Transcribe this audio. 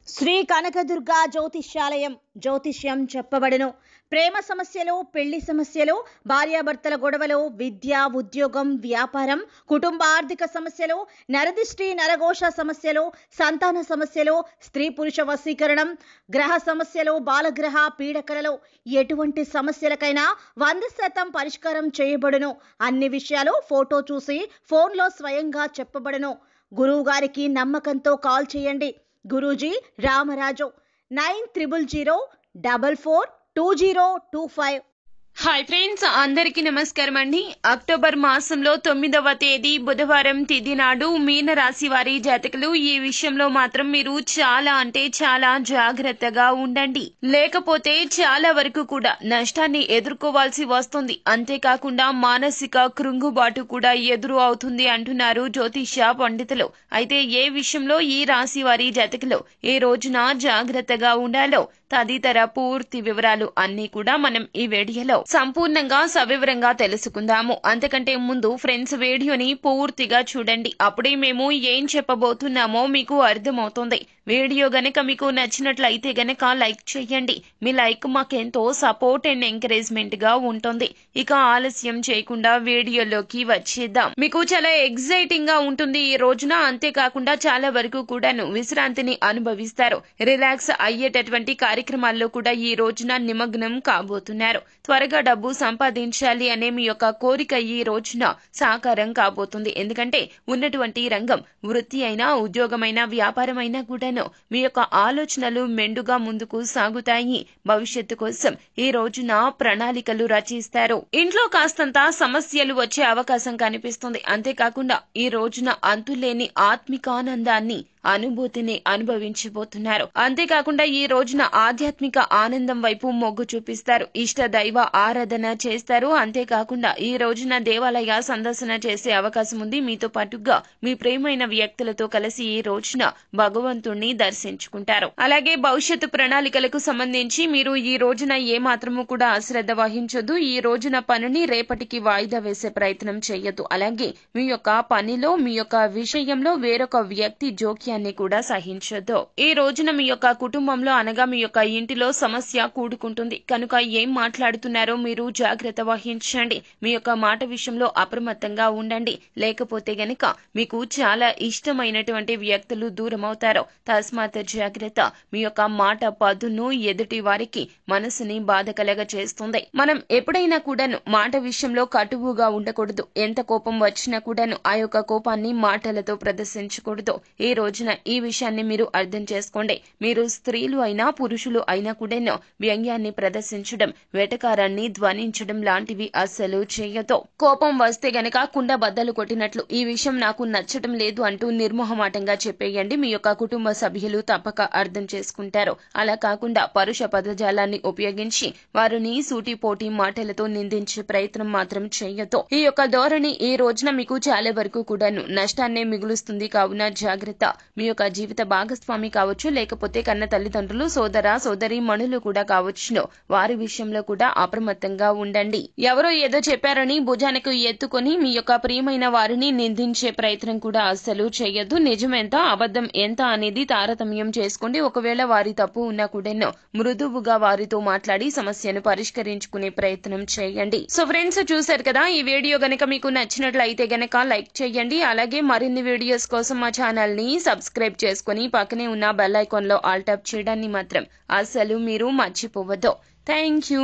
శ్రీ కనకదుర్గ జ్యోతిష్యాలయం జ్యోతిష్యం చెప్పబడును. ప్రేమ సమస్యలు, పెళ్లి సమస్యలు, భార్యాభర్తల గొడవలు, విద్య, ఉద్యోగం, వ్యాపారం, కుటుంబ ఆర్థిక సమస్యలు, నరదిష్టి, నరఘోష సమస్యలు, సంతాన సమస్యలు, స్త్రీ పురుష వశీకరణం, గ్రహ సమస్యలు, బాలగ్రహ పీడకలలో ఎటువంటి సమస్యలకైనా 100% పరిష్కారం చేయబడును. అన్ని విషయాలు ఫోటో చూసి ఫోన్లో స్వయంగా చెప్పబడును. గురువు గారికి నమ్మకంతో కాల్ చేయండి. గురూజీ రామరాజు 9000442025. హాయ్ ఫ్రెండ్స్, అందరికీ నమస్కారం అండి. అక్టోబర్ మాసంలో 9వ తేదీ బుధవారం తిథి నాడు మీనరాశి వారి జాతకులు ఈ విషయంలో మాత్రం మీరు చాలా జాగ్రత్తగా ఉండండి. లేకపోతే చాలా వరకు కూడా నష్టాన్ని ఎదుర్కోవాల్సి వస్తుంది. అంతేకాకుండా మానసిక కృంగుబాటు కూడా ఎదురు అవుతుంది అంటున్నారు జ్యోతిష్య పండితులు. అయితే ఏ విషయంలో ఈ రాశి వారి జాతకులు ఏ రోజున జాగ్రత్తగా ఉండాలో తదితర పూర్తి వివరాలు అన్ని కూడా మనం ఈ వీడియోలో సంపూర్ణంగా సవివరంగా తెలుసుకుందాము. అంతకంటే ముందు ఫ్రెండ్స్, వీడియోని పూర్తిగా చూడండి. అప్పుడే మేము ఏం చెప్పబోతున్నామో మీకు అర్థమవుతుంది. వీడియో గనక మీకు నచ్చినట్లయితే గనక లైక్ చేయండి. మీ లైక్ మాకెంతో సపోర్ట్ అండ్ ఎంకరేజ్మెంట్ గా ఉంటుంది. ఇక ఆలస్యం చేయకుండా వీడియోలోకి వచ్చేద్దాం. మీకు చాలా ఎక్సైటింగ్ గా ఉంటుంది ఈ రోజున. అంతేకాకుండా చాలా వరకు కూడాను విశ్రాంతిని అనుభవిస్తారు. రిలాక్స్ అయ్యేటటువంటి కార్యక్రమాల్లో కూడా ఈ రోజున నిమగ్నం కాబోతున్నారు. త్వరగా డబ్బు సంపాదించాలి అనే మీ యొక్క కోరిక ఈ రోజున సాకారం కాబోతుంది. ఎందుకంటే ఉన్నటువంటి రంగం వృత్తి అయినా, ఉద్యోగమైనా, వ్యాపారమైనా కూడాను మీ యొక్క ఆలోచనలు మెండుగా ముందుకు సాగుతాయి. భవిష్యత్తు కోసం ఈ రోజున ప్రణాళికలు రచిస్తారు. ఇంట్లో కాస్తంత సమస్యలు వచ్చే అవకాశం కనిపిస్తుంది. అంతేకాకుండా ఈ రోజున అంతులేని ఆత్మికానందాన్ని, అనుభూతిని అనుభవించబోతున్నారు. అంతేకాకుండా ఈ రోజున ఆధ్యాత్మిక ఆనందం వైపు మొగ్గు చూపిస్తారు. ఇష్ట దైవ ఆరాధన చేస్తారు. అంతేకాకుండా ఈ రోజున దేవాలయ సందర్శన చేసే అవకాశం ఉంది. మీతో పాటుగా మీ ప్రియమైన వ్యక్తులతో కలిసి ఈ రోజున భగవంతుణ్ణి దర్శించుకుంటారు. అలాగే భవిష్యత్తు ప్రణాళికలకు సంబంధించి మీరు ఈ రోజున ఏ మాత్రము కూడా అశ్రద్ధ వహించొద్దు. ఈ రోజున పనిని రేపటికి వాయిదా వేసే ప్రయత్నం చేయొద్దు. అలాగే మీ యొక్క పనిలో, మీ యొక్క విషయంలో వేరొక వ్యక్తి జోక్యాన్ని కూడా సహించొద్దు. ఈ రోజున మీ యొక్క కుటుంబంలో అనగా మీ యొక్క ఇంటిలో సమస్య కూడుకుంటుంది. కనుక ఏం మాట్లాడుతున్నారో మీరు జాగ్రత్త వహించండి. మీ యొక్క మాట విషయంలో అప్రమత్తంగా ఉండండి. లేకపోతే గనక మీకు చాలా ఇష్టమైనటువంటి వ్యక్తులు దూరం అవుతారు. తస్మాత్ జాగ్రత్త. మీ యొక్క మాట పదును ఎదుటి వారికి మనసుని బాధ కలగ చేస్తుంది. మనం ఎప్పుడైనా కూడాను మాట విషయంలో కటువుగా ఉండకూడదు. ఎంత కోపం వచ్చినా కూడాను ఆ యొక్క కోపాన్ని మాటలతో ప్రదర్శించకూడదు. ఈ రోజున ఈ విషయాన్ని మీరు అర్థం చేసుకోండి. మీరు స్త్రీలు అయినా, పురుషులు అయినా కూడాను వ్యంగ్యాన్ని ప్రదర్శించడం, వెటకారాన్ని ధ్వనించడం లాంటివి అస్సలు చేయతో. కోపం వస్తే గనక కుండ బద్దలు కొట్టినట్లు ఈ విషయం నాకు నచ్చటం లేదు అంటూ నిర్మోహమాటంగా చెప్పేయండి. మీ యొక్క కుటుంబ సభ్యులు తప్పక అర్థం చేసుకుంటారు. అలా కాకుండా పరుష పదజాలాన్ని ఉపయోగించి వారిని సూటిపోటి మాటలతో నిందించే ప్రయత్నం మాత్రం చేయొద్దు. ఈ యొక్క ధోరణి ఈ రోజున మీకు చాలా వరకు కూడాను నష్టాన్నే మిగులుస్తుంది. కావున జాగ్రత్త. మీ యొక్క జీవిత భాగస్వామి కావచ్చు, లేకపోతే కన్న తల్లిదండ్రులు, సోదర సోదరి మణులు కూడా కావచ్చును. వారి విషయంలో కూడా అప్రమత్తంగా ఉండండి. ఎవరో ఏదో చెప్పారని భుజానికి ఎత్తుకొని మీ యొక్క ప్రియమైన వారిని నిందించే ప్రయత్నం కూడా అస్సలు చేయొద్దు. నిజమెంత, అబద్ధం ఎంత అనేది తారతమ్యం చేసుకోండి. ఒకవేళ వారి తప్పు ఉన్నా కూడా మృదువుగా వారితో మాట్లాడి సమస్యను పరిష్కరించుకునే ప్రయత్నం చేయండి. సో ఫ్రెండ్స్, చూశారు కదా, ఈ వీడియో గనక మీకు నచ్చినట్లయితే గనక లైక్ చేయండి. అలాగే మరిన్ని వీడియోస్ కోసం మా ఛానల్ ని సబ్స్క్రైబ్ చేసుకుని పక్కనే ఉన్న బెల్ ఐకాన్ లో ఆల్ టాప్ చేయడాన్ని మాత్రం అస్సలు మీరు మర్చిపోవద్దు. Thank you.